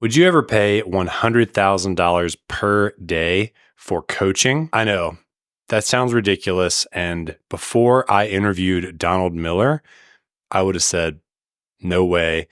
Would you ever pay $100,000 per day for coaching? I know that sounds ridiculous. And before I interviewed Donald Miller, I would have said, no way.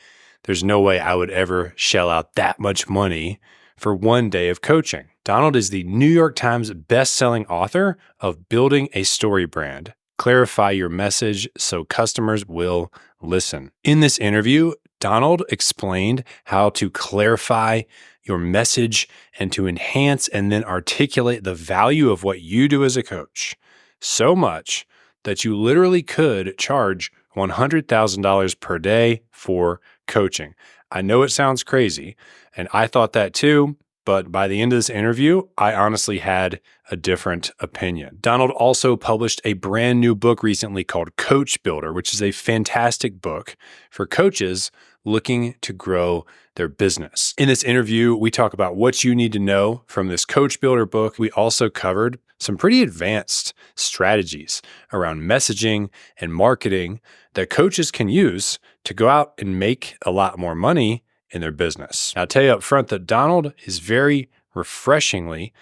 There's no way I would ever shell out that much money for one day of coaching. Donald is the New York Times bestselling author of Building a Storybrand. Clarify your message so customers will listen. In this interview, Donald explained how to clarify your message and to enhance and then articulate the value of what you do as a coach so much that you literally could charge $100,000 per day for coaching. I know it sounds crazy, and I thought that too, but by the end of this interview, I honestly had a different opinion. Donald also published a brand new book recently called Coach Builder, which is a fantastic book for coaches looking to grow their business. In this interview, we talk about what you need to know from this Coach Builder book. We also covered some pretty advanced strategies around messaging and marketing that coaches can use to go out and make a lot more money in their business. Now, I'll tell you up front that Donald is very refreshingly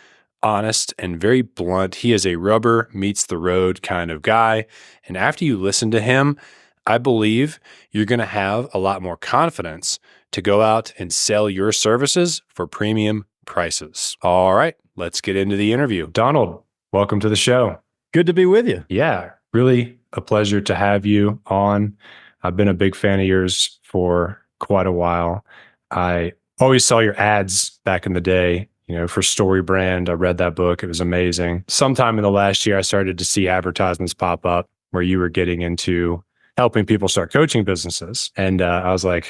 honest and very blunt. He is a rubber meets the road kind of guy. And after you listen to him, I believe you're going to have a lot more confidence to go out and sell your services for premium prices. All right, let's get into the interview. Donald, welcome to the show. Good to be with you. Yeah, really a pleasure to have you on. I've been a big fan of yours for quite a while. I always saw your ads back in the day, for Storybrand. I read that book. It was amazing. Sometime in the last year, I started to see advertisements pop up where you were getting into helping people start coaching businesses. And I was like,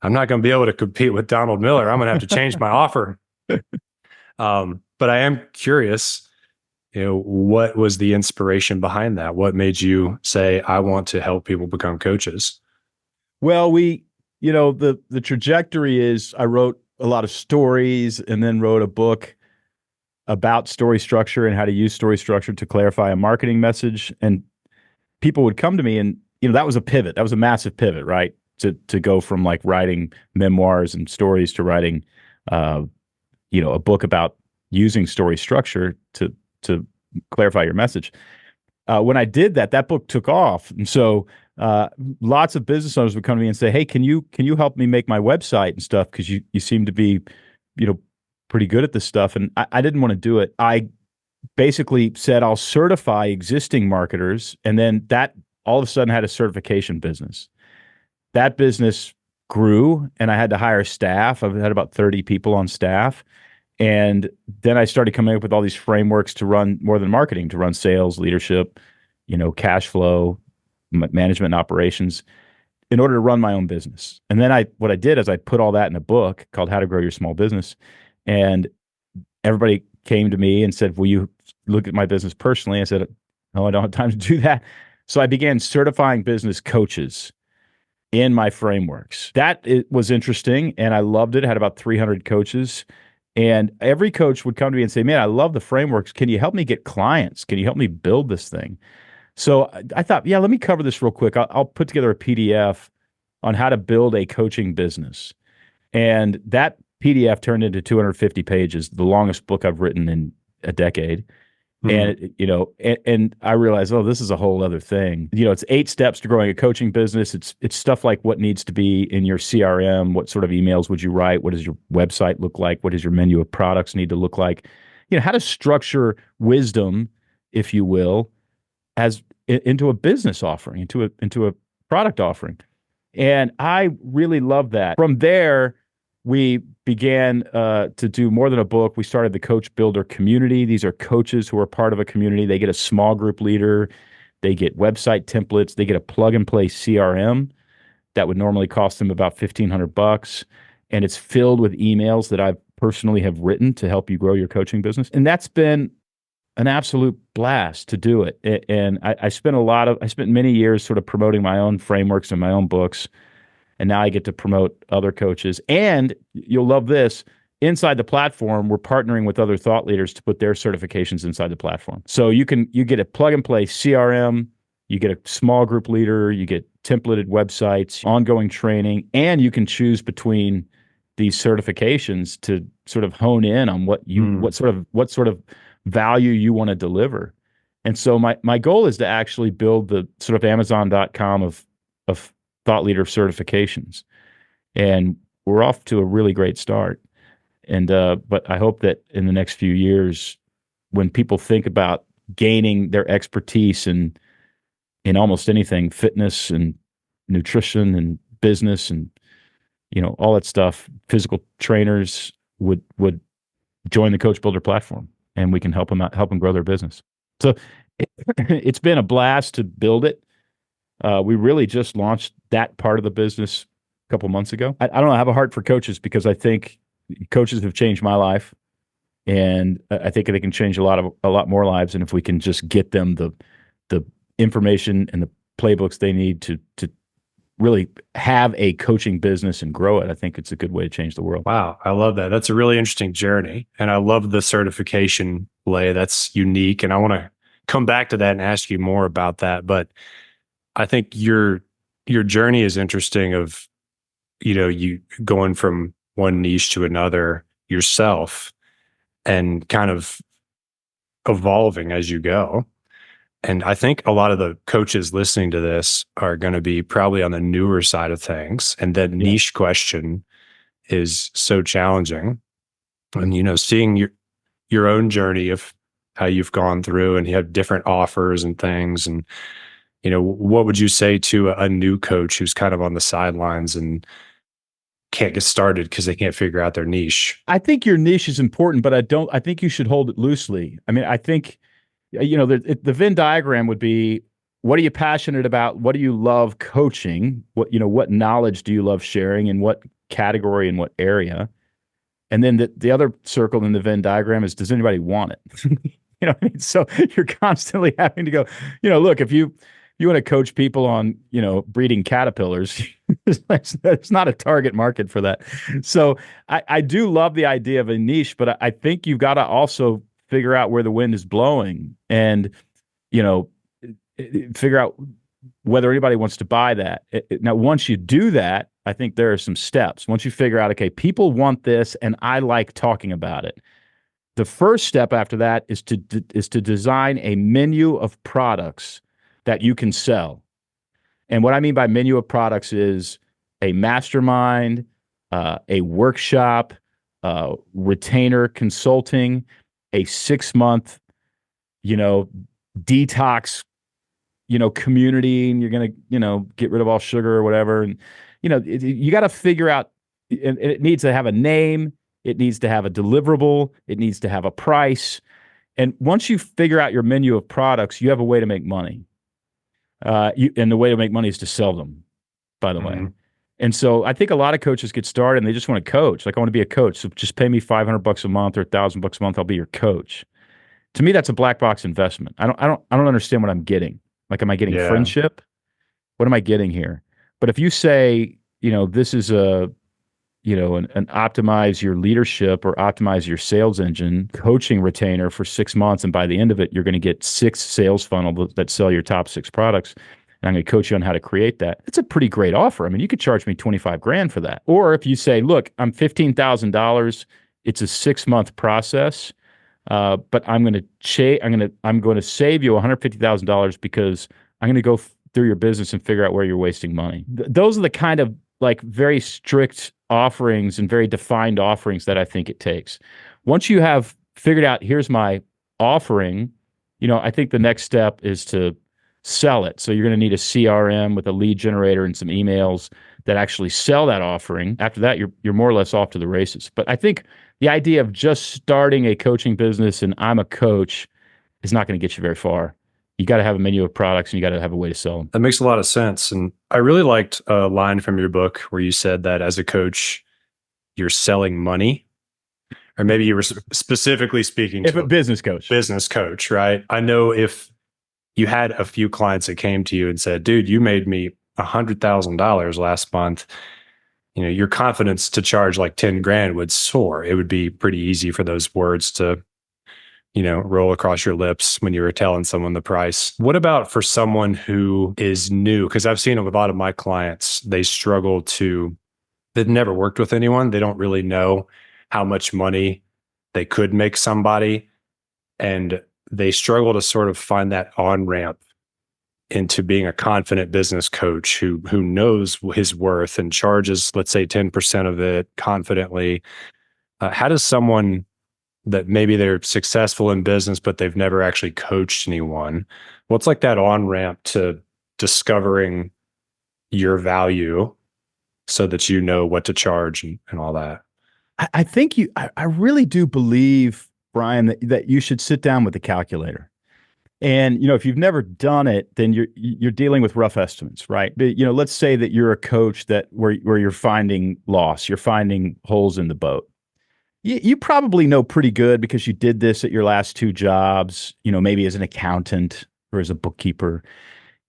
I'm not going to be able to compete with Donald Miller. I'm going to have to change my offer. But I am curious, what was the inspiration behind that? What made you say, I want to help people become coaches? Well, the trajectory is I wrote a lot of stories and then wrote a book about story structure and how to use story structure to clarify a marketing message. And people would come to me and, that was a pivot. That was a massive pivot, right? To go from like writing memoirs and stories to writing, a book about using story structure to clarify your message. When I did that, that book took off. And so lots of business owners would come to me and say, hey, can you help me make my website and stuff? Because you seem to be, pretty good at this stuff. And I didn't want to do it. I basically said, I'll certify existing marketers. And then that all of a sudden had a certification business. That business grew and I had to hire staff. I've had about 30 people on staff. And then I started coming up with all these frameworks to run more than marketing, to run sales, leadership, cash flow, management and operations in order to run my own business. And then what I did is I put all that in a book called How to Grow Your Small Business. And everybody came to me and said, will you look at my business personally? I said, no, I don't have time to do that. So I began certifying business coaches in my frameworks. It was interesting and I loved it. I had about 300 coaches. And every coach would come to me and say, man, I love the frameworks. Can you help me get clients? Can you help me build this thing? So I thought, yeah, let me cover this real quick. I'll put together a PDF on how to build a coaching business. And that PDF turned into 250 pages, the longest book I've written in a decade. And, and I realized, this is a whole other thing. It's 8 steps to growing a coaching business. It's stuff like what needs to be in your CRM. What sort of emails would you write? What does your website look like? What does your menu of products need to look like? How to structure wisdom, if you will, into a business offering, into a product offering. And I really love that. From there, we began to do more than a book. We started the Coach Builder community. These are coaches who are part of a community. They get a small group leader. They get website templates. They get a plug-and-play CRM that would normally cost them about $1,500. And it's filled with emails that I personally have written to help you grow your coaching business. And that's been an absolute blast to do it. And I spent many years sort of promoting my own frameworks and my own books. And now I get to promote other coaches. And you'll love this. Inside the platform, we're partnering with other thought leaders to put their certifications inside the platform. So you get a plug and play CRM, you get a small group leader, you get templated websites, ongoing training, and you can choose between these certifications to sort of hone in on what sort of value you want to deliver. And so my goal is to actually build the sort of Amazon.com of thought leader certifications. And we're off to a really great start. And but I hope that in the next few years, when people think about gaining their expertise in almost anything, fitness and nutrition and business and all that stuff, physical trainers would join the Coach Builder platform, and we can help them out, help them grow their business. So it's been a blast to build it. We really just launched that part of the business a couple months ago. I don't know. I have a heart for coaches because I think coaches have changed my life, and I think they can change a lot more lives. And if we can just get them the information and the playbooks they need to really have a coaching business and grow it, I think it's a good way to change the world. Wow. I love that. That's a really interesting journey. And I love the certification lay. That's unique. And I want to come back to that and ask you more about that. But I think your journey is interesting of, you going from one niche to another yourself and kind of evolving as you go. And I think a lot of the coaches listening to this are going to be probably on the newer side of things. And that niche question is so challenging. And, seeing your own journey of how you've gone through, and you have different offers and things. And, what would you say to a new coach who's kind of on the sidelines and can't get started because they can't figure out their niche? I think your niche is important, but I think you should hold it loosely. I mean, I think, the Venn diagram would be, what are you passionate about? What do you love coaching? What knowledge do you love sharing, in what category and what area? And then the other circle in the Venn diagram is, does anybody want it? So you're constantly having to go, look, if you want to coach people on, breeding caterpillars, there's not a target market for that. So I do love the idea of a niche, but I think you've got to also figure out where the wind is blowing and, figure out whether anybody wants to buy that. Now, once you do that, I think there are some steps. Once you figure out, okay, people want this and I like talking about it. The first step after that is to design a menu of products that you can sell. And what I mean by menu of products is a mastermind, a workshop, retainer consulting, a 6-month, detox, community, and you're going to, get rid of all sugar or whatever. And, you got to figure out, and it needs to have a name. It needs to have a deliverable. It needs to have a price. And once you figure out your menu of products, you have a way to make money. And the way to make money is to sell them, by the way. And so I think a lot of coaches get started and they just want to coach. Like, I want to be a coach. So just pay me $500 a month or $1,000 a month. I'll be your coach. To me, that's a black box investment. I don't understand what I'm getting. Like, am I getting friendship? What am I getting here? But if you say, this is an optimize your leadership or optimize your sales engine coaching retainer for 6 months, and by the end of it, you're going to get 6 sales funnels that sell your top 6 products, and I'm going to coach you on how to create that. It's a pretty great offer. I mean, you could charge me $25,000 for that. Or if you say, look, I'm $15,000, it's a 6-month process, but I'm going to save you $150,000 because I'm going to go through your business and figure out where you're wasting money. Those are the kind of very strict offerings and very defined offerings that I think it takes. Once you have figured out, here's my offering, I think the next step is to sell it. So you're going to need a CRM with a lead generator and some emails that actually sell that offering. After that, you're more or less off to the races. But I think the idea of just starting a coaching business and I'm a coach is not going to get you very far. You got to have a menu of products and you got to have a way to sell them. That makes a lot of sense. And I really liked a line from your book where you said that as a coach, you're selling money. Or maybe you were specifically speaking to a business coach, right? I know if you had a few clients that came to you and said, dude, you made me $100,000 last month, your confidence to charge like $10,000 would soar. It would be pretty easy for those words to, roll across your lips when you were telling someone the price. What about for someone who is new? Because I've seen it with a lot of my clients, they struggle to they've never worked with anyone. They don't really know how much money they could make somebody. And they struggle to sort of find that on ramp into being a confident business coach who knows his worth and charges, let's say, 10% of it confidently. How does someone that maybe they're successful in business, but they've never actually coached anyone, what's like that on ramp to discovering your value so that you know what to charge and all that? I think I really do believe, Brian, that you should sit down with the calculator. And if you've never done it, then you're dealing with rough estimates, right? But let's say that you're a coach where you're finding loss, you're finding holes in the boat. You probably know pretty good because you did this at your last two jobs, maybe as an accountant or as a bookkeeper.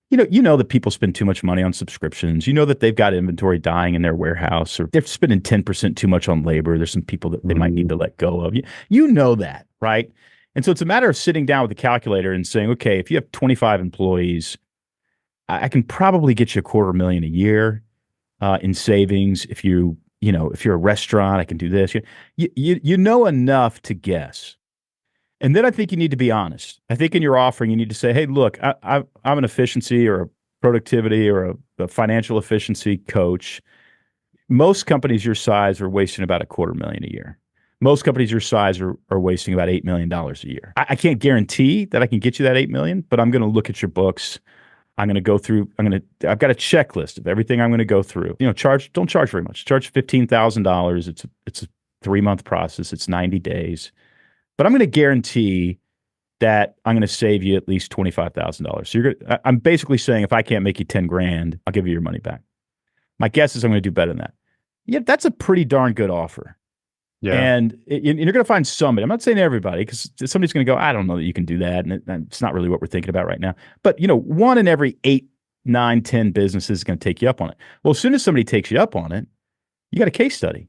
You know that people spend too much money on subscriptions. You know that they've got inventory dying in their warehouse, or they're spending 10% too much on labor. There's some people that they might need to let go of. You know that, right? And so it's a matter of sitting down with the calculator and saying, okay, if you have 25 employees, I can probably get you $250,000 a year in savings. If you're a restaurant, I can do this. You know enough to guess. And then I think you need to be honest. I think in your offering, you need to say, hey, look, I'm an efficiency or a productivity or a financial efficiency coach. Most companies your size are wasting about $250,000 a year. Most companies your size are wasting about $8 million a year. I can't guarantee that I can get you that $8 million, but I'm going to look at your books. I'm going to go through. I've got a checklist of everything I'm going to go through. Don't charge very much. Charge $15,000. It's a 3-month process. It's 90 days. But I'm going to guarantee that I'm going to save you at least $25,000. So I'm basically saying if I can't make you 10 grand, I'll give you your money back. My guess is I'm going to do better than that. Yeah, that's a pretty darn good offer. Yeah. And you're going to find somebody. I'm not saying everybody, because somebody's going to go, I don't know that you can do that. And it's not really what we're thinking about right now. But, 1 in every 8, 9, 10 businesses is going to take you up on it. Well, as soon as somebody takes you up on it, you got a case study.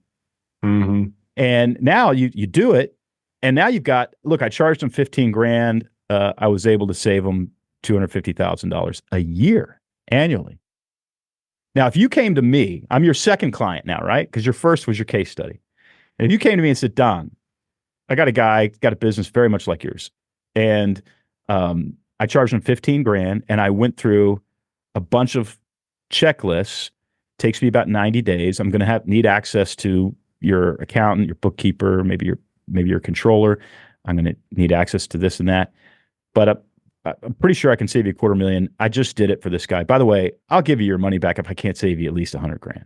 Mm-hmm. And now you do it. And now you've got, look, I charged them 15 grand. I was able to save them $250,000 a year annually. Now, if you came to me, I'm your second client now, right? Because your first was your case study. And if you came to me and said, Don, I got a guy, got a business very much like yours. And I charged him 15 grand and I went through a bunch of checklists. Takes me about 90 days. I'm going to need access to your accountant, your bookkeeper, maybe your controller. I'm going to need access to this and that. But I'm pretty sure I can save you $250,000. I just did it for this guy. By the way, I'll give you your money back if I can't save you at least 100 grand.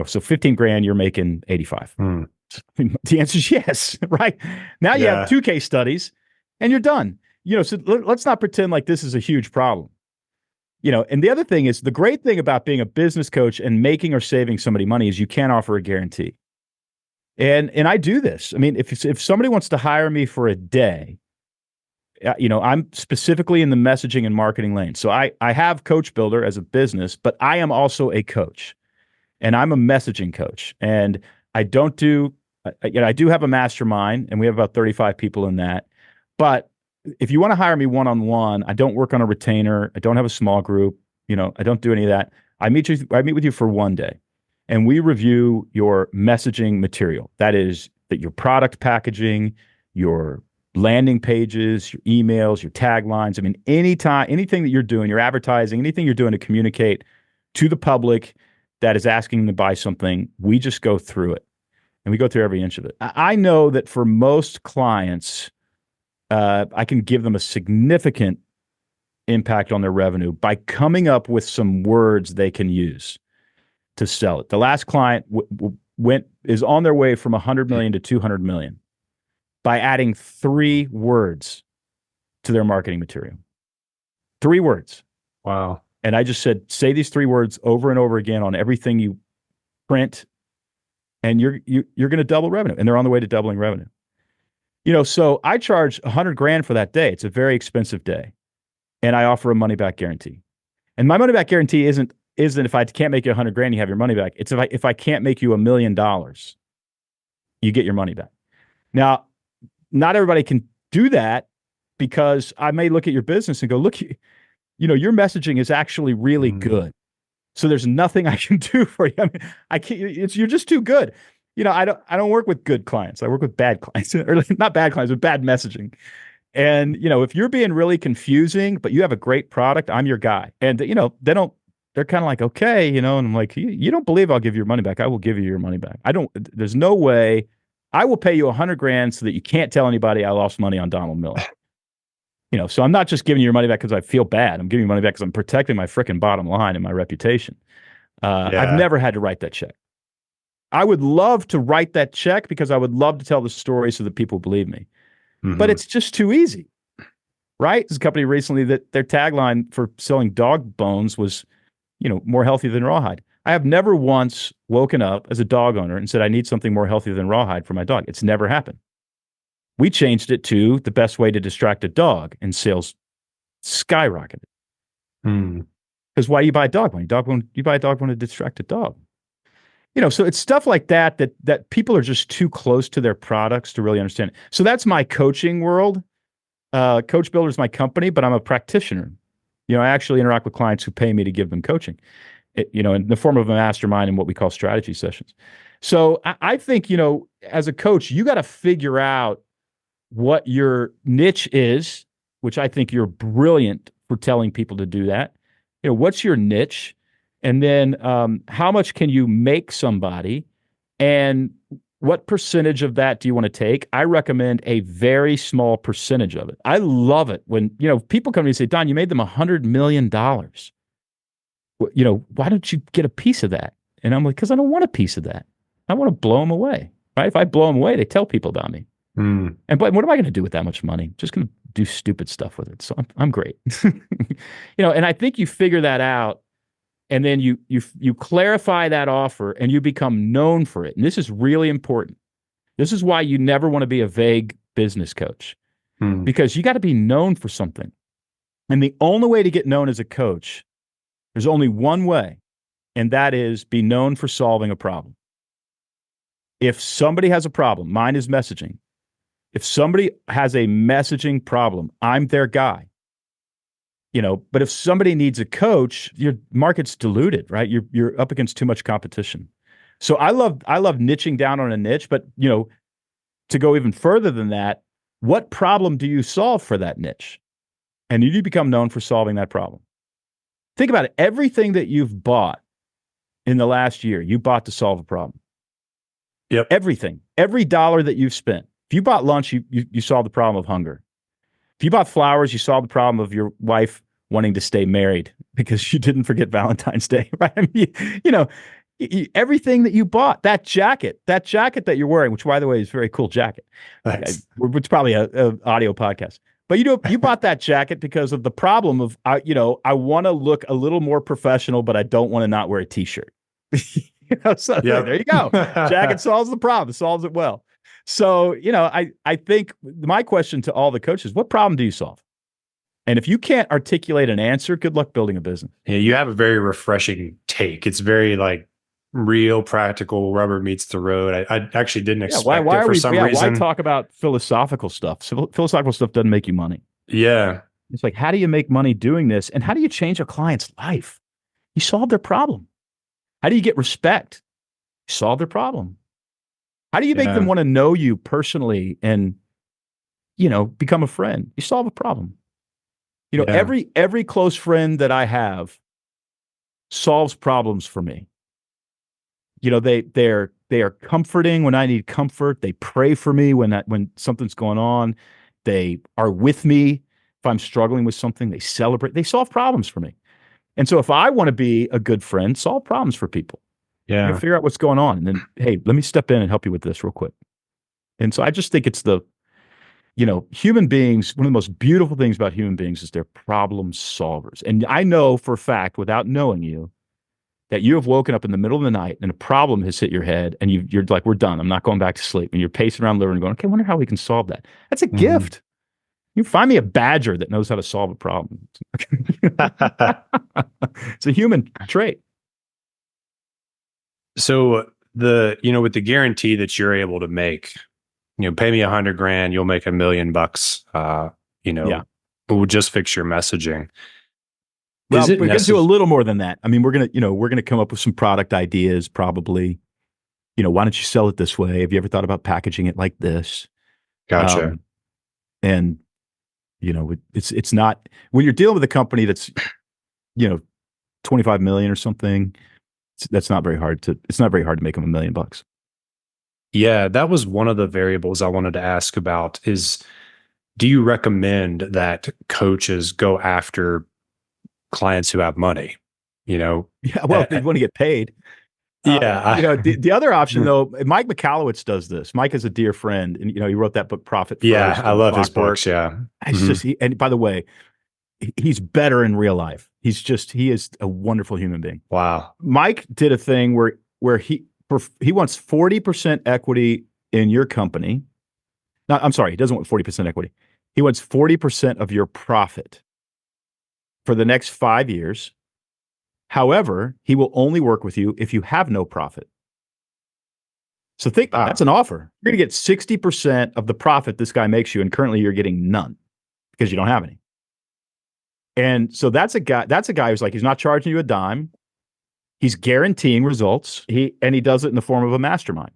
So 15 grand, you're making 85. The answer is yes, right? Now you have 2 case studies and you're done. So let's not pretend like this is a huge problem. And the other thing is, the great thing about being a business coach and making or saving somebody money is you can't offer a guarantee. And I do this. I mean, if somebody wants to hire me for a day, I'm specifically in the messaging and marketing lane. So I have Coach Builder as a business, but I am also a coach, and I'm a messaging coach. And I don't do, I do have a mastermind, and we have about 35 people in that. But if you want to hire me one-on-one, I don't work on a retainer. I don't have a small group. I don't do any of that. I meet with you for one day. And we review your messaging material. That is your product packaging, your landing pages, your emails, your taglines. I mean, anything that you're doing, your advertising, anything you're doing to communicate to the public that is asking them to buy something, we just go through it. And we go through every inch of it. I know that for most clients, I can give them a significant impact on their revenue by coming up with some words they can use to sell it. The last client is on their way from 100 million to 200 million by adding 3 words to their marketing material. 3 words. Wow. And I just said, say these 3 words over and over again on everything you print, and you're going to double revenue. And they're on the way to doubling revenue. So I charge 100 grand for that day. It's a very expensive day. And I offer a money back guarantee. And my money back guarantee isn't if I can't make you 100 grand, you have your money back. It's if I can't make you $1 million, you get your money back. Now, not everybody can do that, because I may look at your business and go, look, your messaging is actually really good. So there's nothing I can do for you. I mean, I can't. You're just too good. I don't work with good clients. I work with bad clients, or not bad clients, but bad messaging. And if you're being really confusing, but you have a great product, I'm your guy. And they're kind of like, okay, and I'm like, you don't believe I'll give you your money back? I will give you your money back. There's no way I will pay you $100,000 so that you can't tell anybody I lost money on Donald Miller. So I'm not just giving you your money back because I feel bad. I'm giving you money back because I'm protecting my freaking bottom line and my reputation. I've never had to write that check. I would love to write that check because I would love to tell the story so that people believe me. Mm-hmm. But it's just too easy, right? There's a company recently that their tagline for selling dog bones was, more healthy than rawhide. I have never once woken up as a dog owner and said, I need something more healthy than rawhide for my dog. It's never happened. We changed it to the best way to distract a dog, and sales skyrocketed. Because why do you buy a dog bone? You buy a dog bone to distract a dog. So it's stuff like that people are just too close to their products to really understand it. So that's my coaching world. Coach Builder is my company, but I'm a practitioner. I actually interact with clients who pay me to give them coaching, in the form of a mastermind and what we call strategy sessions. So I think, as a coach, you got to figure out what your niche is, which I think you're brilliant for telling people to do that. What's your niche? And then how much can you make somebody? And what percentage of that do you want to take? I recommend a very small percentage of it. I love it when, people come to me and say, Don, you made them $100 million. Why don't you get a piece of that? And I'm like, because I don't want a piece of that. I want to blow them away, right? If I blow them away, they tell people about me. But what am I going to do with that much money? Just going to do stupid stuff with it. So I'm great. And I think you figure that out, and then you clarify that offer, and you become known for it. And this is really important. This is why you never want to be a vague business coach, because you got to be known for something. And the only way to get known as a coach, there's only one way, and that is be known for solving a problem. If somebody has a problem, mine is messaging. If somebody has a messaging problem, I'm their guy. But if somebody needs a coach, your market's diluted, right? You're up against too much competition. So I love niching down on a niche, but to go even further than that, what problem do you solve for that niche? And you become known for solving that problem. Think about it. Everything that you've bought in the last year, you bought to solve a problem. Yep. Everything. Every dollar that you've spent. If you bought lunch, you solved the problem of hunger. If you bought flowers, you solved the problem of your wife wanting to stay married because you didn't forget Valentine's Day, right? I mean, everything that you bought, that jacket that you're wearing, which by the way is a very cool jacket. Nice. It's probably a audio podcast. But you bought that jacket because of the problem of I want to look a little more professional, but I don't want to not wear a t-shirt. So there you go. Jacket solves the problem, solves it well. So, I think my question to all the coaches, what problem do you solve? And if you can't articulate an answer, good luck building a business. Yeah, you have a very refreshing take. It's very real, practical, rubber meets the road. I actually didn't expect it for some reason. Why talk about philosophical stuff? Philosophical stuff doesn't make you money. Yeah. It's like, how do you make money doing this? And how do you change a client's life? You solve their problem. How do you get respect? You solve their problem. How do you make them want to know you personally and, become a friend? You solve a problem. Every close friend that I have solves problems for me. They are comforting when I need comfort. They pray for me when something's going on. They are with me if I'm struggling with something. They celebrate. They solve problems for me. And so if I want to be a good friend, solve problems for people. Yeah. Figure out what's going on. And then, hey, let me step in and help you with this real quick. And so I just think it's human beings, one of the most beautiful things about human beings is they're problem solvers. And I know for a fact, without knowing you, that you have woken up in the middle of the night and a problem has hit your head and you're like, we're done. I'm not going back to sleep. And you're pacing around the living room going, okay, I wonder how we can solve that. That's a gift. You find me a badger that knows how to solve a problem. It's a human trait. So with the guarantee that you're able to make, pay me $100,000, you'll make $1 million. We'll just fix your messaging. Well, Is it we're going to do a necessary? little more than that. I mean, we're going to come up with some product ideas probably. Why don't you sell it this way? Have you ever thought about packaging it like this? Gotcha. Um, and it's not when you're dealing with a company that's, you know, 25 million or something, that's not very hard to, it's not very hard to make them $1 million. Yeah, that was one of the variables I wanted to ask about is, do you recommend that coaches go after clients who have money? You know, Yeah. Well, uh, if they want to get paid. yeah, The other option though, Mike Michalowicz does this. Mike is a dear friend, and he wrote that book Profit yeah, First I and love his Clockwork. books. Yeah. It's Hmm. just and by the way, he's better in real life. He is a wonderful human being. Wow. Mike did a thing where he wants 40% equity in your company. No, I'm sorry, he doesn't want 40% equity. He wants 40% of your profit for the next 5 years. However, he will only work with you if you have no profit. So that's Ah, an offer. You're going to get 60% of the profit this guy makes you, and currently you're getting none because you don't have any. And so that's a guy who's like, he's not charging you a dime. He's guaranteeing results. He does it in the form of a mastermind.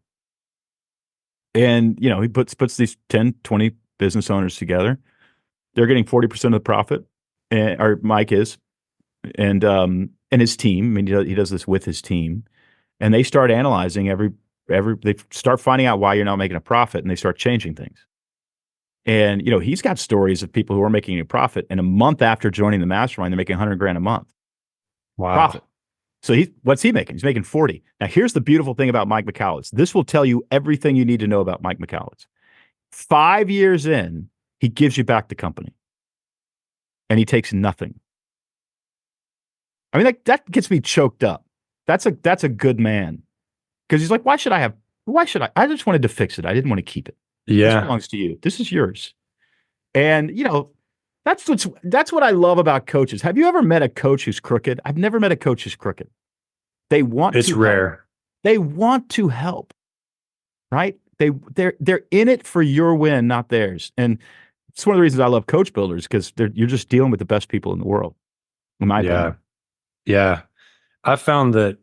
And he puts these 10, 20 business owners together. They're getting 40% of the profit, or Mike is, and his team. I mean, he does this with his team, and they start analyzing they start finding out why you're not making a profit, and they start changing things. And he's got stories of people who are making a profit, and a month after joining the mastermind, they're making 100 grand a month wow. profit. So what's he making? He's making 40. Now, here's the beautiful thing about Mike Michalowicz. This will tell you everything you need to know about Mike Michalowicz. 5 years in, he gives you back the company, and he takes nothing. I mean, that gets me choked up. That's a good man, because he's like, why should I? I just wanted to fix it. I didn't want to keep it. This Yeah, belongs to you. This is yours. And that's what I love about coaches. Have you ever met a coach who's crooked? I've never met a coach who's crooked. They want it's to help. rare. They want to help, right? They're in it for your win, not theirs. And it's one of the reasons I love coach builders, because you're just dealing with the best people in the world, in my Yeah. opinion. Yeah. I found that,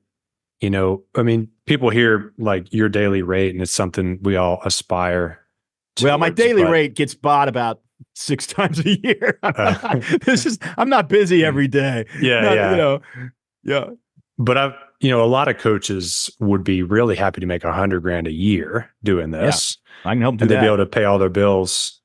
I mean, people hear like your daily rate and it's something we all aspire Well, my towards, daily but rate gets bought about 6 times a year. uh, I'm not busy every day. yeah, Not, yeah. yeah. But a lot of coaches would be really happy to make 100 grand a year doing Yeah. this, I can help do and they'd be that. able to pay all their bills.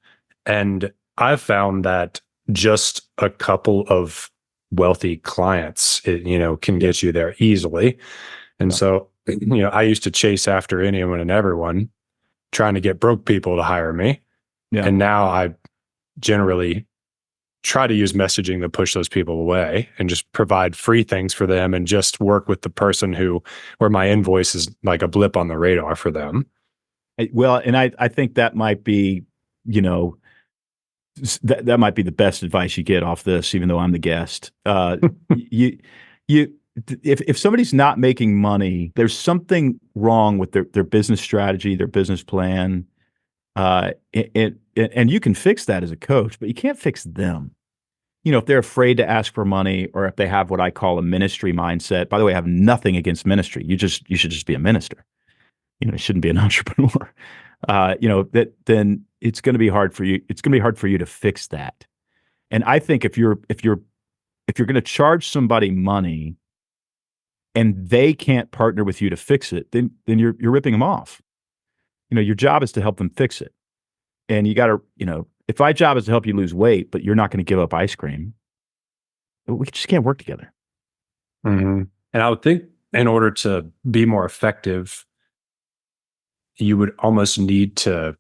And I've found that just a couple of wealthy clients, can Yeah. get you there easily. And Yeah. so, I used to chase after anyone and everyone trying to get broke people to hire me. Yeah. And now I generally try to use messaging to push those people away and just provide free things for them and just work with the person where my invoice is like a blip on the radar for them. Well, and I think that might be, that might be the best advice you get off this, even though I'm the guest. You, you, if somebody's not making money, there's something wrong with their business strategy, their business plan. And you can fix that as a coach, but you can't fix them. If they're afraid to ask for money, or if they have what I call a ministry mindset. By the way, I have nothing against ministry. You should just be a minister. You shouldn't be an entrepreneur. Then it's going to be hard for you. It's going to be hard for you to fix that. And I think if you're going to charge somebody money and they can't partner with you to fix it, then you're ripping them off. Your job is to help them fix it. And you got to, if my job is to help you lose weight, but you're not going to give up ice cream, we just can't work together. Mm-hmm. And I would think in order to be more effective, you would almost need to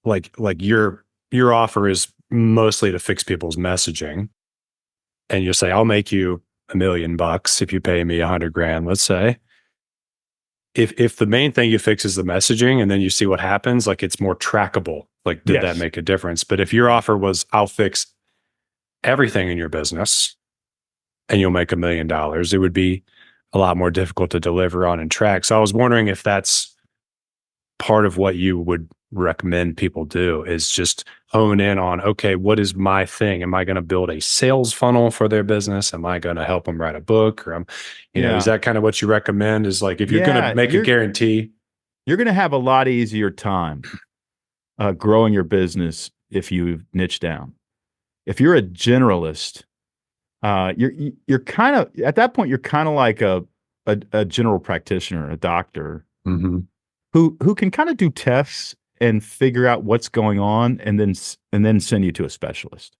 like your offer is mostly to fix people's messaging. And you'll say, I'll make you $1 million if you pay me 100 grand, let's say. If the main thing you fix is the messaging and then you see what happens, like it's more trackable. Like, did that Yes. make a difference? But if your offer was, I'll fix everything in your business and you'll make $1 million, it would be a lot more difficult to deliver on and track. So I was wondering if that's part of what you would recommend people do is just hone in on, okay, what is my thing? Am I going to build a sales funnel for their business? Am I going to help them write a book? Or, is that kind of what you recommend? Is like, if you're going to Yeah, make a guarantee, you're going to have a lot easier time growing your business if you niche down. If you're a generalist, you're kind of at that point you're kind of like a general practitioner, a doctor who can kind of do tests and figure out what's going on and then send you to a specialist.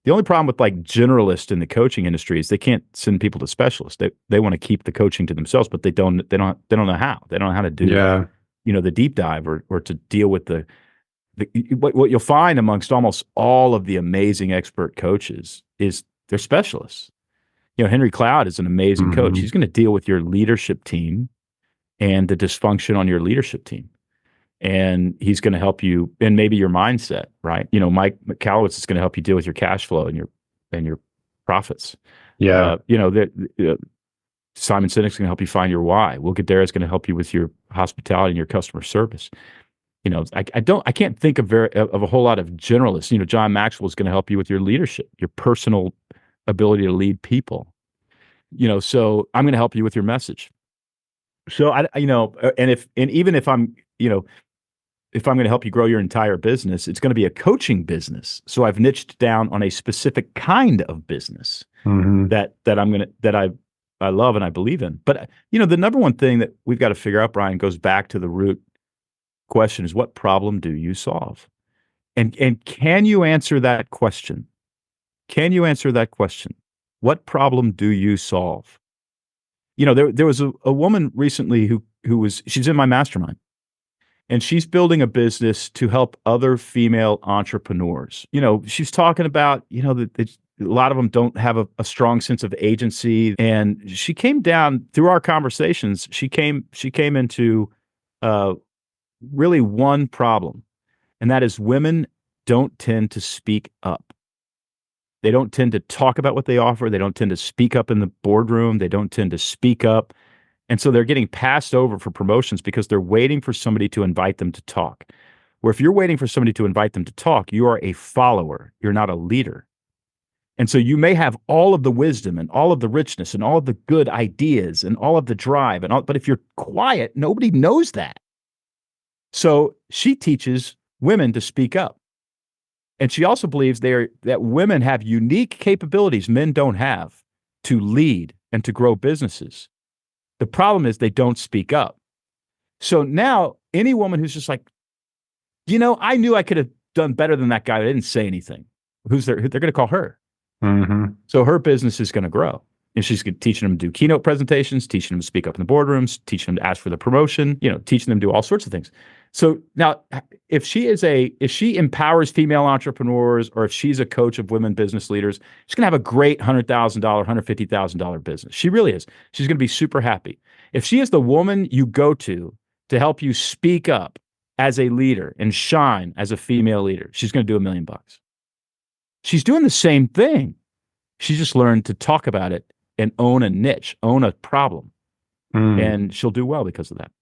The only problem with like generalists in the coaching industry is they can't send people to specialists. They want to keep the coaching to themselves, but they don't know how. They don't know how to do the deep dive or to deal with what you'll find amongst almost all of the amazing expert coaches is they're specialists. Henry Cloud is an amazing coach. He's going to deal with your leadership team and the dysfunction on your leadership team. And he's going to help you and maybe your mindset, right? Mike Calowitz is going to help you deal with your cash flow and your profits. Yeah. Simon Sinek's going to help you find your why. Will Guidara is going to help you with your hospitality and your customer service. I can't think of a whole lot of generalists. John Maxwell is going to help you with your leadership, your personal ability to lead people. So I'm going to help you with your message. So even if I'm going to help you grow your entire business, it's going to be a coaching business. So I've niched down on a specific kind of business that I love and I believe in. But the number one thing that we've got to figure out, Brian, goes back to the root question is, what problem do you solve? And can you answer that question? Can you answer that question? What problem do you solve? There was a woman recently she's in my mastermind, and she's building a business to help other female entrepreneurs. She's talking about, that a lot of them don't have a strong sense of agency. And she came down through our conversations. She came into really one problem, and that is women don't tend to speak up. They don't tend to talk about what they offer. They don't tend to speak up in the boardroom. They don't tend to speak up. And so they're getting passed over for promotions because they're waiting for somebody to invite them to talk. Where if you're waiting for somebody to invite them to talk, you are a follower. You're not a leader. And so you may have all of the wisdom and all of the richness and all of the good ideas and all of the drive but if you're quiet, nobody knows that. So she teaches women to speak up. And she also believes that women have unique capabilities men don't have to lead and to grow businesses. The problem is they don't speak up. So now any woman who's just like, I knew I could have done better than that guy. I didn't say anything. They're going to call her. So her business is going to grow. And she's teaching them to do keynote presentations, teaching them to speak up in the boardrooms, teaching them to ask for the promotion, teaching them to do all sorts of things. So now if she empowers female entrepreneurs, or if she's a coach of women business leaders, she's going to have a great $100,000, $150,000 business. She really is. She's going to be super happy. If she is the woman you go to help you speak up as a leader and shine as a female leader, she's going to do $1 million. She's doing the same thing. She just learned to talk about it and own a niche, own a problem. And she'll do well because of that.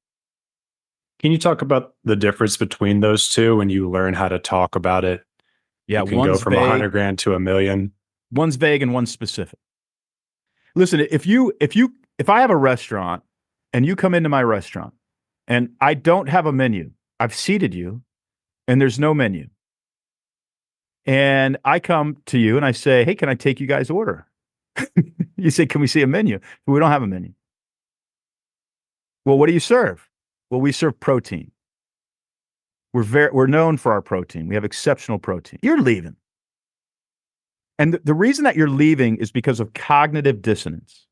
Can you talk about the difference between those two when you learn how to talk about it? Yeah, you can go from $100,000 to $1 million. One's vague and one's specific. Listen, if I have a restaurant and you come into my restaurant and I don't have a menu, I've seated you and there's no menu. And I come to you and I say, hey, can I take you guys' order? You say, can we see a menu? We don't have a menu. Well, what do you serve? Well, we serve protein. We're known for our protein. We have exceptional protein. You're leaving. And the reason that you're leaving is because of cognitive dissonance.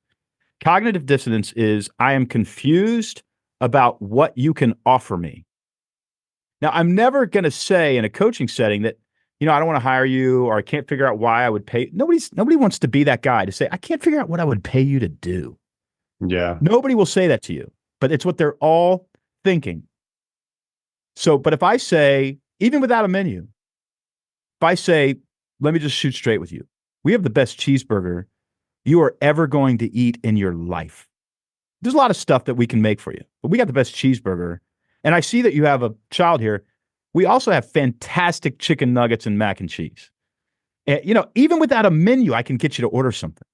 Cognitive dissonance is, I am confused about what you can offer me. Now, I'm never going to say in a coaching setting that, I don't want to hire you, or I can't figure out why I would pay. Nobody wants to be that guy to say, I can't figure out what I would pay you to do. Yeah. Nobody will say that to you, but it's what they're all thinking. So, but if I say, even without a menu, if I say, let me just shoot straight with you. We have the best cheeseburger you are ever going to eat in your life. There's a lot of stuff that we can make for you, but we got the best cheeseburger. And I see that you have a child here. We also have fantastic chicken nuggets and mac and cheese. And, even without a menu, I can get you to order something.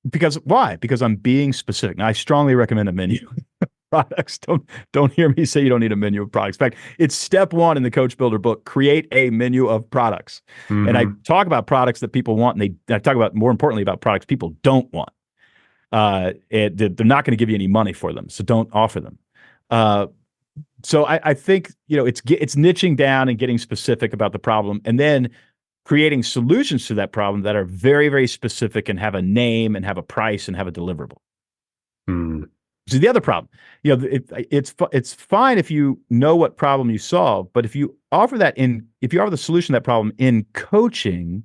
Because why? Because I'm being specific. Now, I strongly recommend a menu. Products. Don't hear me say you don't need a menu of products. In fact, it's step one in the Coach Builder book: create a menu of products. Mm-hmm. And I talk about products that people want, and I talk about, more importantly, about products people don't want. They're not going to give you any money for them, so don't offer them. So I think it's niching down and getting specific about the problem, and then creating solutions to that problem that are very, very specific and have a name and have a price and have a deliverable. So the other problem, it's fine if you know what problem you solve, but if you offer the solution to that problem in coaching,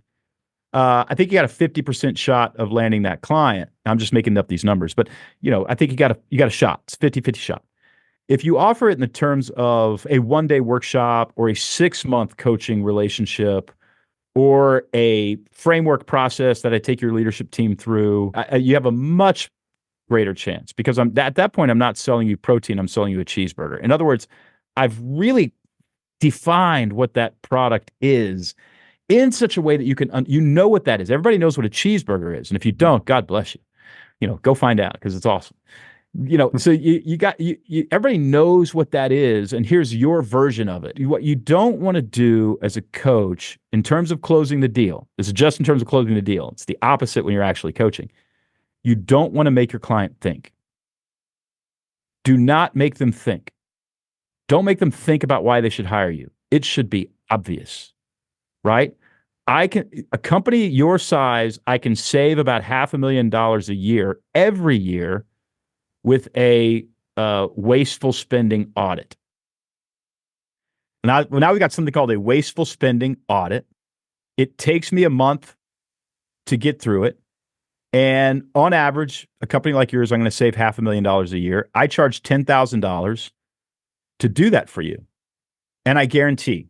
I think you got a 50% shot of landing that client. I'm just making up these numbers, but I think you got a shot. It's 50-50 shot. If you offer it in the terms of a 1-day workshop or a 6-month coaching relationship or a framework process that I take your leadership team through, you have a much greater chance, because at that point, I'm not selling you protein, I'm selling you a cheeseburger. In other words, I've really defined what that product is in such a way that you can know what that is. Everybody knows what a cheeseburger is, and if you don't, God bless you. Go find out, because it's awesome. So everybody knows what that is, and here's your version of it. What you don't want to do as a coach in terms of closing the deal, this is just in terms of closing the deal. It's the opposite when you're actually coaching. You don't want to make your client think. Do not make them think. Don't make them think about why they should hire you. It should be obvious, right? A company your size, I can save about $500,000 a year every year with a wasteful spending audit. Now we got something called a wasteful spending audit. It takes me a month to get through it. And on average, a company like yours, I'm going to save $500,000 a year. I charge $10,000 to do that for you. And I guarantee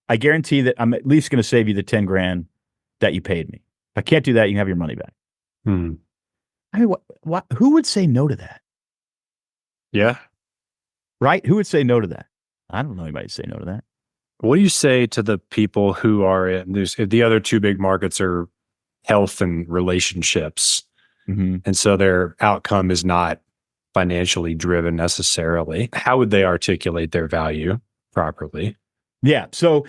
that I'm at least going to save you the 10 grand that you paid me. If I can't do that, you can have your money back. I mean, who would say no to that? Yeah. Right? Who would say no to that? I don't know anybody say no to that. What do you say to the people who are in the other two big markets are health and relationships? Mm-hmm. And so their outcome is not financially driven necessarily. How would they articulate their value properly? Yeah. So,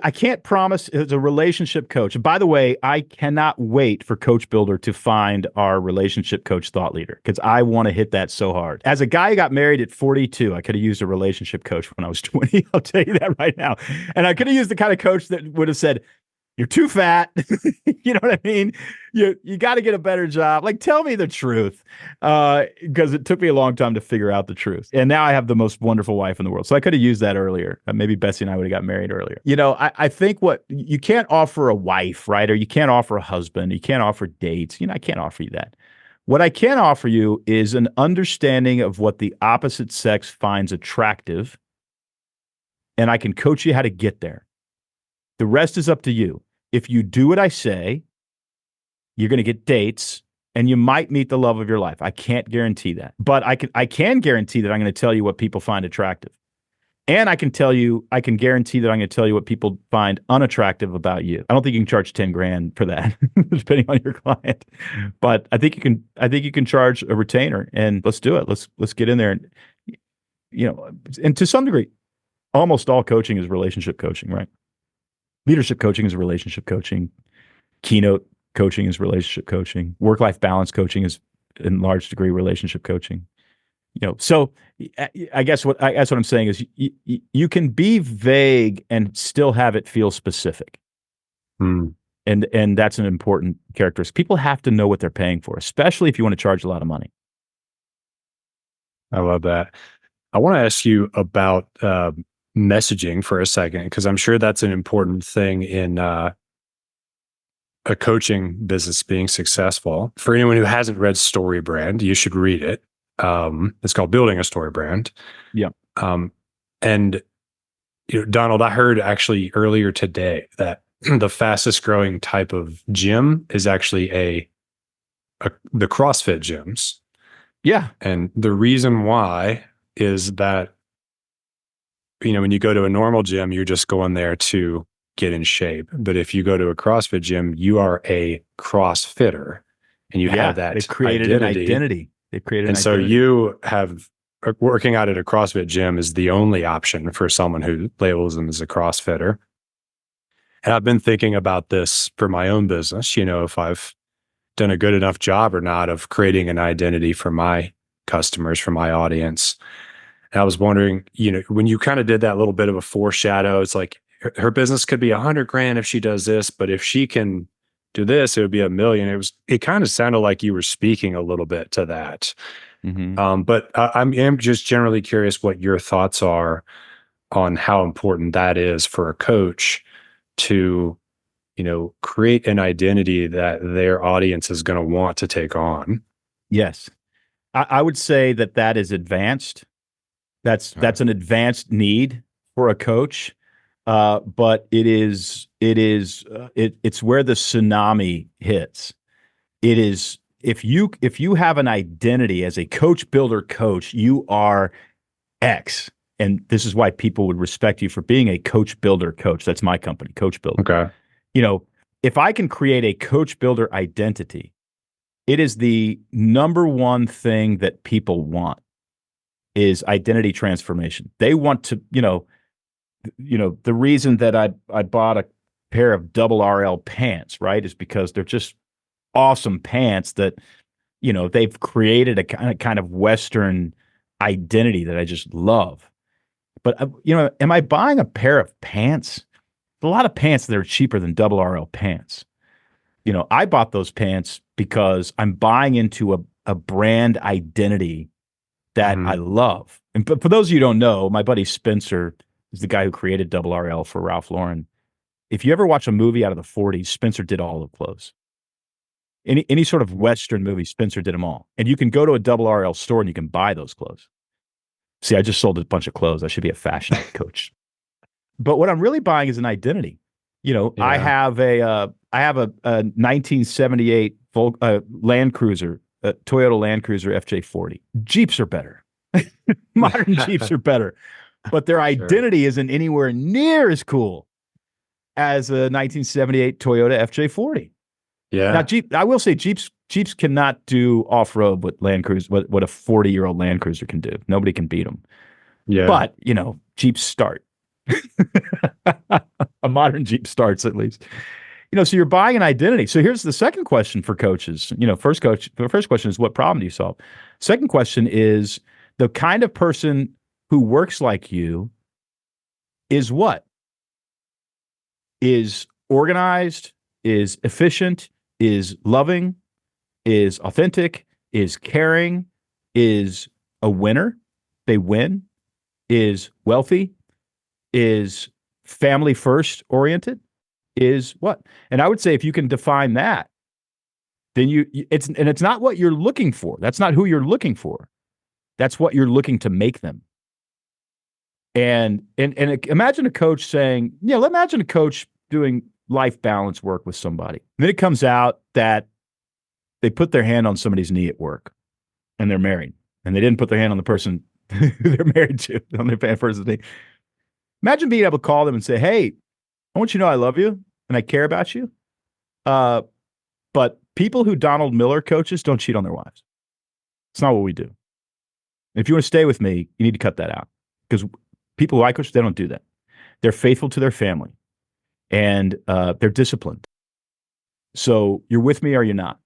I can't promise as a relationship coach. And by the way, I cannot wait for Coach Builder to find our relationship coach thought leader, because I want to hit that so hard. As a guy who got married at 42, I could have used a relationship coach when I was 20. I'll tell you that right now. And I could have used the kind of coach that would have said, "You're too fat." You know what I mean? You got to get a better job. Like, tell me the truth. Because it took me a long time to figure out the truth. And now I have the most wonderful wife in the world. So I could have used that earlier. Maybe Betsy and I would have got married earlier. I think you can't offer a wife, right? Or you can't offer a husband. You can't offer dates. I can't offer you that. What I can offer you is an understanding of what the opposite sex finds attractive. And I can coach you how to get there. The rest is up to you. If you do what I say, you're going to get dates and you might meet the love of your life. I can't guarantee that. But I can guarantee that I'm going to tell you what people find attractive. And I can guarantee that I'm going to tell you what people find unattractive about you. I don't think you can charge 10 grand for that, depending on your client. But I think you can charge a retainer, and let's do it. Let's get in there. And and to some degree, almost all coaching is relationship coaching, right? Leadership coaching is relationship coaching. Keynote coaching is relationship coaching. Work-life balance coaching is in large degree relationship coaching. So I guess what I'm saying is you can be vague and still have it feel specific. And that's an important characteristic. People have to know what they're paying for, especially if you want to charge a lot of money. I love that. I want to ask you about messaging for a second, because I'm sure that's an important thing in a coaching business being successful. For anyone who hasn't read Storybrand, you should read it. It's called Building a Storybrand. Yeah. And Donald, I heard actually earlier today that the fastest growing type of gym is actually the CrossFit gyms. Yeah. And the reason why is that when you go to a normal gym, you're just going there to get in shape. But if you go to a CrossFit gym, you are a CrossFitter and you have that they've created an identity. They've created an And so identity. you have working out at a CrossFit gym is the only option for someone who labels them as a CrossFitter. And I've been thinking about this for my own business, if I've done a good enough job or not of creating an identity for my customers, for my audience. And I was wondering, when you kind of did that little bit of a foreshadow, it's like her business could be $100,000 if she does this, but if she can do this, it would be $1 million. It kind of sounded like you were speaking a little bit to that. But I am just generally curious what your thoughts are on how important that is for a coach to, create an identity that their audience is going to want to take on. Yes. I would say that is advanced. That's an advanced need for a coach. But it's where the tsunami hits. It is, if you have an identity as a coach builder coach, you are X. And this is why people would respect you for being a coach builder coach. That's my company, Coach Builder. Okay. If I can create a coach builder identity, it is the number one thing that people want is identity transformation. They want to, the reason that I bought a pair of double RL pants, right, is because they're just awesome pants that, they've created a kind of Western identity that I just love. But, am I buying a pair of pants? A lot of pants that are cheaper than double RL pants. I bought those pants because I'm buying into a brand identity that I love. And for those of you who don't know, my buddy Spencer is the guy who created double RL for Ralph Lauren. If you ever watch a movie out of the 40s, Spencer did all the clothes. Any sort of Western movie, Spencer did them all. And you can go to a double RL store and you can buy those clothes. See, I just sold a bunch of clothes. I should be a fashion coach. But what I'm really buying is an identity. I have a 1978 Land Cruiser, Toyota Land Cruiser FJ40. Jeeps are better. Modern Jeeps are better. But their identity isn't anywhere near as cool as a 1978 Toyota FJ40. Yeah. Now, I will say Jeeps cannot do off-road what Land Cruiser, what a 40-year-old Land Cruiser can do. Nobody can beat them. Yeah. But, Jeeps start. A modern Jeep starts at least. So you're buying an identity. So here's the second question for coaches. The first question is, what problem do you solve? Second question is, the kind of person who works like you is what? Is organized, is efficient, is loving, is authentic, is caring, is a winner. They win, is wealthy, is family first oriented, is what? And I would say if you can define that, then it's not what you're looking for. That's not who you're looking for. That's what you're looking to make them. And imagine a coach saying, imagine a coach doing life balance work with somebody. And then it comes out that they put their hand on somebody's knee at work and they're married. And they didn't put their hand on the person who they're married to, on their person's knee. Imagine being able to call them and say, hey, I want you to know I love you and I care about you. But people who Donald Miller coaches don't cheat on their wives. It's not what we do. If you want to stay with me, you need to cut that out, because people who I coach, they don't do that. They're faithful to their family and they're disciplined. So you're with me or you're not.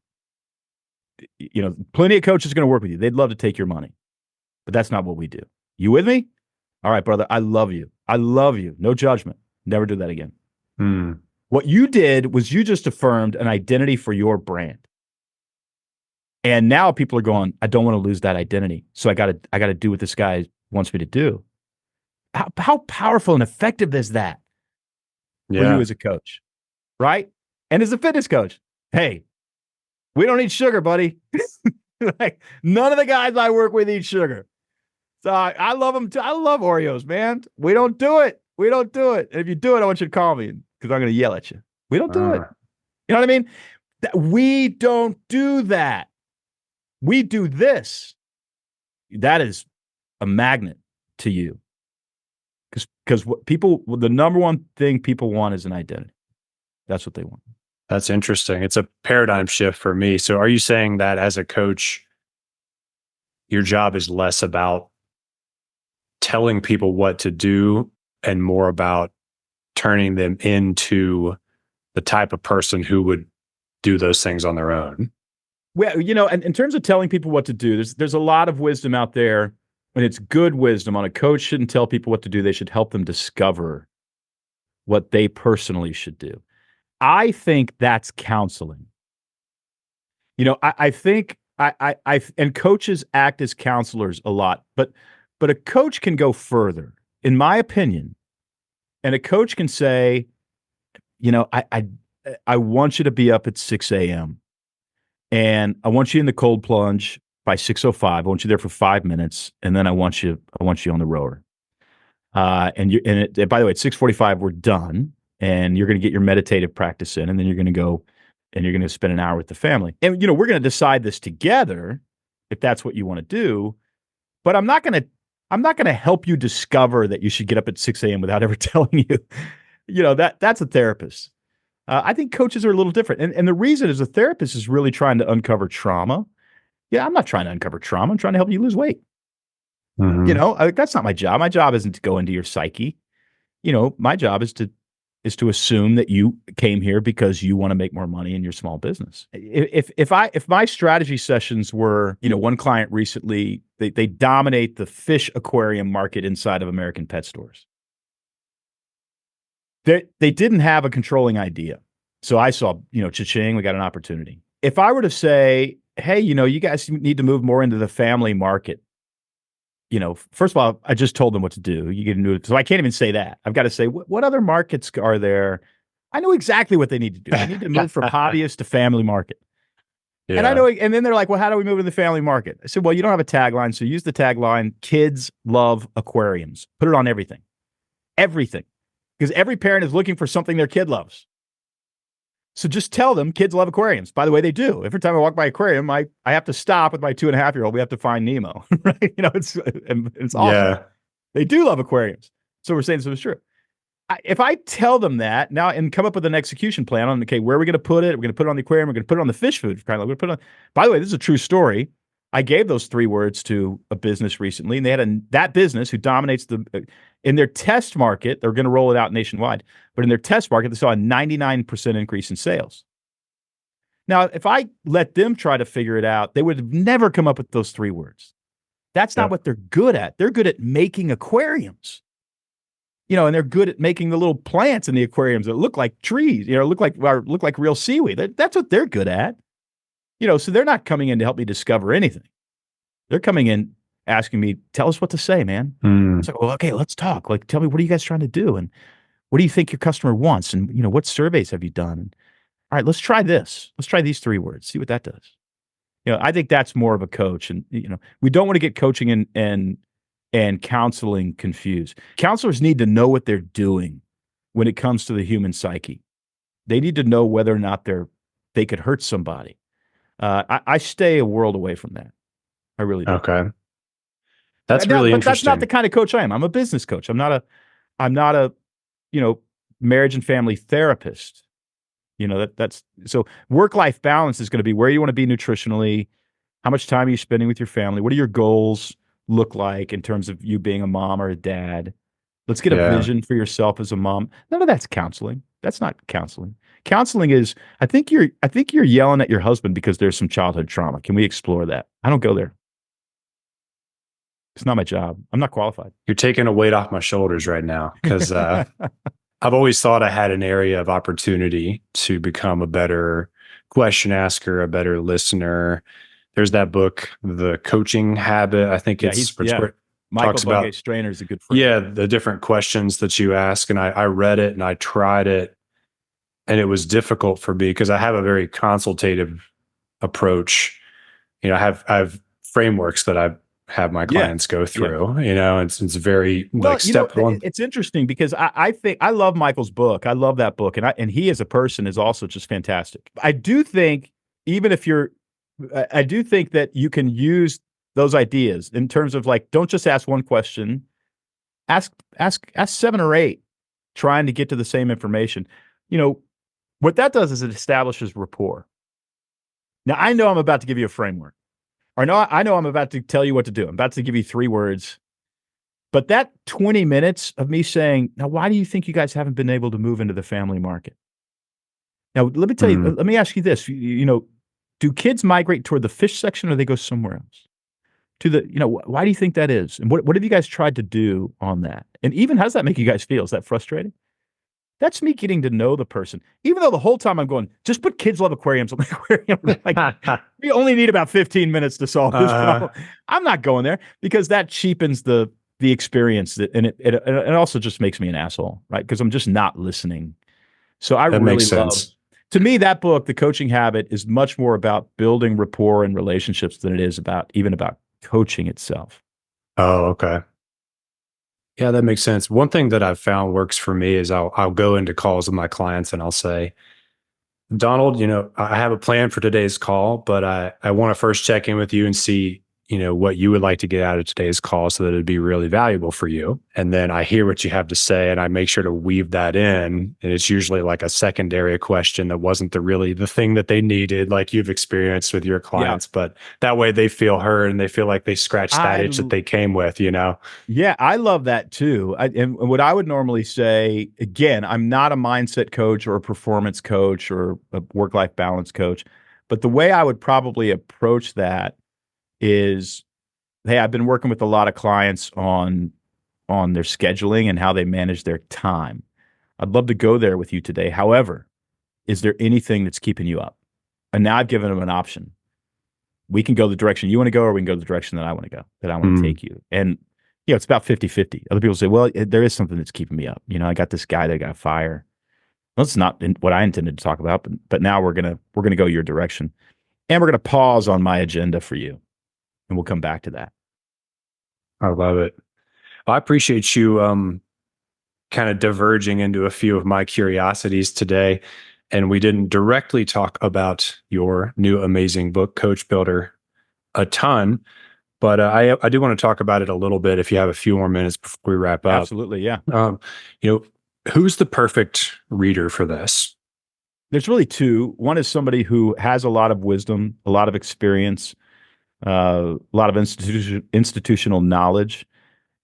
Plenty of coaches are going to work with you. They'd love to take your money, but that's not what we do. You with me? All right, brother. I love you. I love you. No judgment. Never do that again. What you did was you just affirmed an identity for your brand. And now people are going, I don't want to lose that identity. So I got to do what this guy wants me to do. How powerful and effective is that for you as a coach, right? And as a fitness coach, hey, we don't eat sugar, buddy. Like, none of the guys I work with eat sugar. So I love them too. I love Oreos, man. We don't do it. We don't do it. And if you do it, I want you to call me because I'm going to yell at you. We don't do it. You know what I mean? We don't do that. We do this. That is a magnet to you. Because the number one thing people want is an identity. That's what they want. That's interesting. It's a paradigm shift for me. So are you saying that as a coach, your job is less about telling people what to do and more about turning them into the type of person who would do those things on their own? Well, and in terms of telling people what to do, there's a lot of wisdom out there, and it's good wisdom. On a coach shouldn't tell people what to do. They should help them discover what they personally should do. I think that's counseling. I think and coaches act as counselors a lot, but a coach can go further, in my opinion. And a coach can say, I want you to be up at 6 a.m. and I want you in the cold plunge by 6:05. I want you there for 5 minutes, and then I want you on the rower. By the way, at 6:45 we're done, and you're going to get your meditative practice in, and then you're going to go and you're going to spend an hour with the family. And we're going to decide this together if that's what you want to do. But I'm not going to help you discover that you should get up at 6 a.m. without ever telling you. That's a therapist. I think coaches are a little different. And the reason is a therapist is really trying to uncover trauma. Yeah, I'm not trying to uncover trauma. I'm trying to help you lose weight. Mm-hmm. That's not my job. My job isn't to go into your psyche. My job is to assume that you came here because you want to make more money in your small business. If my strategy sessions were, one client recently, they dominate the fish aquarium market inside of American pet stores. They didn't have a controlling idea. So I saw, cha-ching, we got an opportunity. If I were to say, hey, you guys need to move more into the family market. First of all, I just told them what to do. You get into it. So I can't even say that. I've got to say, what other markets are there? I know exactly what they need to do. They need to move from hobbyist to family market. Yeah. And I know, and then they're like, well, how do we move to the family market? I said, well, you don't have a tagline. So use the tagline, kids love aquariums. Put it on everything. Everything. Because every parent is looking for something their kid loves. So just tell them kids love aquariums. By the way, they do. Every time I walk by an aquarium, I have to stop with my 2.5-year-old. We have to find Nemo, right? It's awesome. Yeah. They do love aquariums. So we're saying this is true. If I tell them that now and come up with an execution plan on, okay, where are we going to put it? We're going to put it on the aquarium. We're going to put it on the fish food. We're going to put it on. By the way, this is a true story. I gave those 3 words to a business recently, and they had that business who dominates in their test market. They're going to roll it out nationwide, but in their test market, they saw a 99% increase in sales. Now, if I let them try to figure it out, they would have never come up with those 3 words. That's not what they're good at. They're good at making aquariums, and they're good at making the little plants in the aquariums that look like trees, look like real seaweed. That's what they're good at. So they're not coming in to help me discover anything. They're coming in asking me, tell us what to say, man. It's like, well, okay, let's talk. Like, tell me, what are you guys trying to do? And what do you think your customer wants? And, what surveys have you done? And, all right, let's try this. Let's try these 3 words. See what that does. I think that's more of a coach. And, we don't want to get coaching and counseling confused. Counselors need to know what they're doing when it comes to the human psyche. They need to know whether or not they could hurt somebody. I stay a world away from that. I really do. Okay. That's really interesting. That's not the kind of coach I am. I'm a business coach. I'm not a marriage and family therapist. That's so work-life balance is going to be where you want to be nutritionally, how much time are you spending with your family, what do your goals look like in terms of you being a mom or a dad. Let's get a vision for yourself as a mom. None of that's counseling. That's not counseling. Counseling is, I think you're yelling at your husband because there's some childhood trauma. Can we explore that? I don't go there. It's not my job. I'm not qualified. You're taking a weight off my shoulders right now because I've always thought I had an area of opportunity to become a better question asker, a better listener. There's that book, The Coaching Habit. I think Michael Bugay Strainer is a good friend. Yeah, the different questions that you ask. And I read it and I tried it. And it was difficult for me because I have a very consultative approach. I have frameworks that I have my clients go through. It's very step one. It's interesting because I think I love Michael's book. I love that book, and he as a person is also just fantastic. I do think I do think that you can use those ideas in terms of don't just ask one question, ask 7 or 8 trying to get to the same information. What that does is it establishes rapport. Now, I know I'm about to give you a framework. Or no, I know I'm about to tell you what to do. I'm about to give you 3 words. But that 20 minutes of me saying, now, why do you think you guys haven't been able to move into the family market? Now, let me tell you, let me ask you this. Do kids migrate toward the fish section or they go somewhere else? Why do you think that is? And what have you guys tried to do on that? And even how does that make you guys feel? Is that frustrating? That's me getting to know the person. Even though the whole time I'm going, just put kids love aquariums on the aquarium. Like, we only need about 15 minutes to solve this problem. I'm not going there because that cheapens the experience, and it also just makes me an asshole, right? Because I'm just not listening. So I That really makes sense. to me, that book, The Coaching Habit, is much more about building rapport and relationships than it is about coaching itself. Oh, okay. Yeah, that makes sense. One thing that I've found works for me is I'll go into calls with my clients and I'll say, Donald, I have a plan for today's call, but I want to first check in with you and see, what you would like to get out of today's call so that it'd be really valuable for you. And then I hear what you have to say and I make sure to weave that in. And it's usually like a secondary question that wasn't the thing that they needed, like you've experienced with your clients. Yeah. But that way they feel heard and they feel like they scratched that itch that they came with, Yeah, I love that too. And what I would normally say, again, I'm not a mindset coach or a performance coach or a work-life balance coach, but the way I would probably approach that is, hey, I've been working with a lot of clients on their scheduling and how they manage their time. I'd love to go there with you today. However, is there anything that's keeping you up? And now I've given them an option. We can go the direction you want to go, or we can go the direction that I want to go, that I want to take you. And it's about 50-50. Other people say, well, there is something that's keeping me up. I got this guy that got fired. Well, it's not what I intended to talk about, but now we're gonna go your direction. And we're gonna pause on my agenda for you. And we'll come back to that. I love it. Well, I appreciate you kind of diverging into a few of my curiosities today. And we didn't directly talk about your new amazing book, Coach Builder, a ton, but I do want to talk about it a little bit if you have a few more minutes before we wrap up. Absolutely, yeah. Who's the perfect reader for this? There's really 2. One is somebody who has a lot of wisdom, a lot of experience, a lot of institutional knowledge,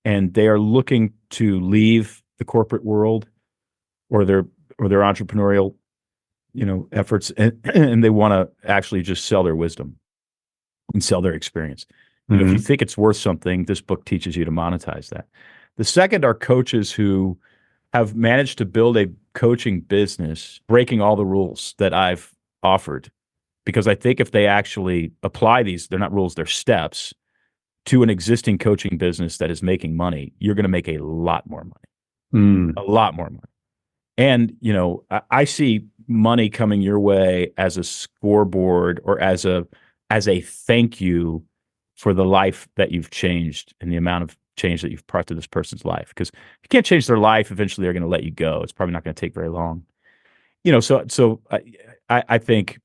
and they are looking to leave the corporate world or their entrepreneurial, efforts, and they want to actually just sell their wisdom and sell their experience. If you think it's worth something, this book teaches you to monetize that. The second are coaches who have managed to build a coaching business, breaking all the rules that I've offered. Because I think if they actually apply these, they're not rules, they're steps, to an existing coaching business that is making money, you're going to make a lot more money. A lot more money. And, I see money coming your way as a scoreboard or as a thank you for the life that you've changed and the amount of change that you've brought to this person's life. Because if you can't change their life, eventually they're going to let you go. It's probably not going to take very long. So I think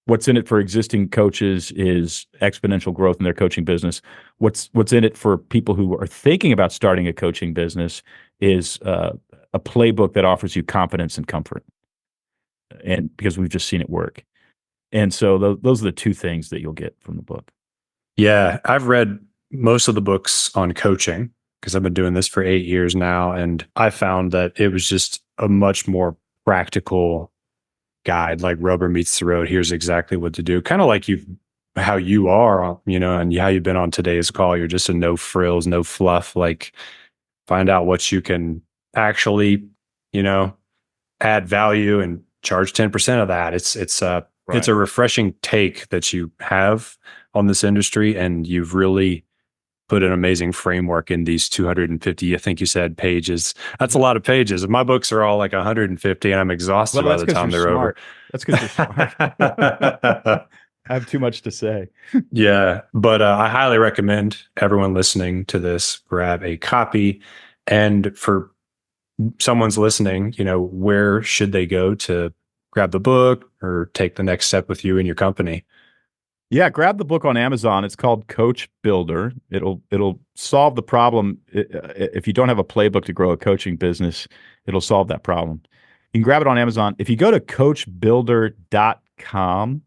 what's in it for existing coaches is exponential growth in their coaching business. What's in it for people who are thinking about starting a coaching business is a playbook that offers you confidence and comfort. And because we've just seen it work. And so those are the 2 things that you'll get from the book. Yeah, I've read most of the books on coaching because I've been doing this for 8 years now. And I found that it was just a much more practical guide, like rubber meets the road. Here's exactly what to do. Kind of like how you are, and how you've been on today's call. You're just a no frills, no fluff, like find out what you can actually, add value and charge 10% of that. It's a refreshing take that you have on this industry. And you've really put an amazing framework in these 250, I think you said, pages. That's a lot of pages. My books are all like 150 and I'm exhausted by the time they're over. That's because you're smart. I have too much to say. Yeah, but I highly recommend everyone listening to this grab a copy. And for someone's listening, where should they go to grab the book or take the next step with you and your company? Yeah, grab the book on Amazon. It's called Coach Builder. It'll solve the problem. If you don't have a playbook to grow a coaching business, it'll solve that problem. You can grab it on Amazon. If you go to coachbuilder.com,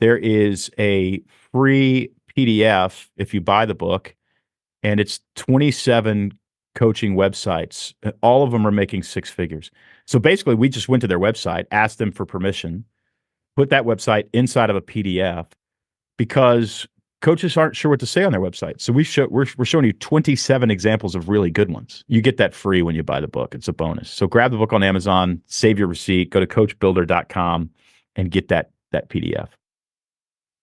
there is a free PDF if you buy the book, and it's 27 coaching websites. All of them are making six figures. So basically, we just went to their website, asked them for permission, put that website inside of a PDF because coaches aren't sure what to say on their website. So we're showing you 27 examples of really good ones. You get that free when you buy the book. It's a bonus. So grab the book on Amazon, save your receipt, go to coachbuilder.com and get that PDF.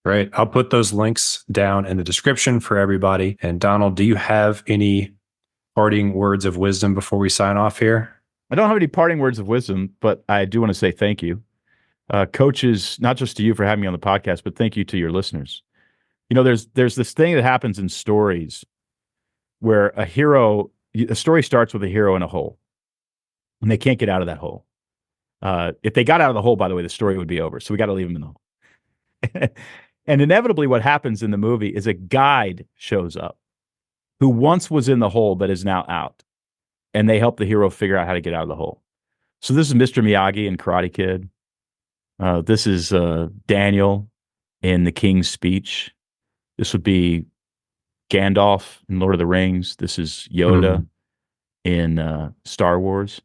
Great. I'll put those links down in the description for everybody. And Donald, do you have any parting words of wisdom before we sign off here? I don't have any parting words of wisdom, but I do want to say thank you. Coaches, not just to you for having me on the podcast, but thank you to your listeners. You know, there's this thing that happens in stories where a story starts with a hero in a hole, and they can't get out of that hole. If they got out of the hole, by the way, the story would be over. So we got to leave them in the hole. And inevitably, what happens in the movie is a guide shows up who once was in the hole but is now out, and they help the hero figure out how to get out of the hole. So this is Mr. Miyagi in Karate Kid. This is Daniel in The King's Speech. This would be Gandalf in Lord of the Rings. This is Yoda in Star Wars.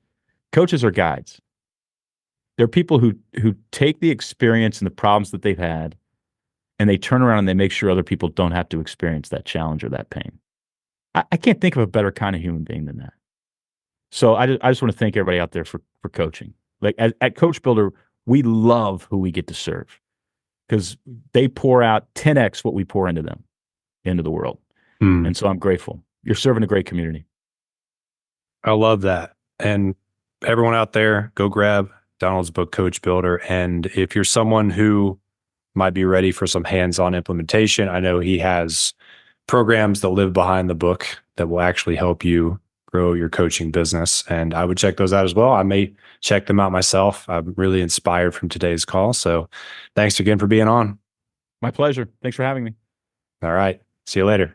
Coaches are guides. They're people who take the experience and the problems that they've had, and they turn around and they make sure other people don't have to experience that challenge or that pain. I can't think of a better kind of human being than that. So I just want to thank everybody out there for coaching. Like at Coach Builder, we love who we get to serve because they pour out 10x what we pour into them, into the world. And so I'm grateful. You're serving a great community. I love that. And everyone out there, go grab Donald's book, Coach Builder. And if you're someone who might be ready for some hands-on implementation, I know he has programs that live behind the book that will actually help you grow your coaching business. And I would check those out as well. I may check them out myself. I'm really inspired from today's call. So thanks again for being on. My pleasure. Thanks for having me. All right. See you later.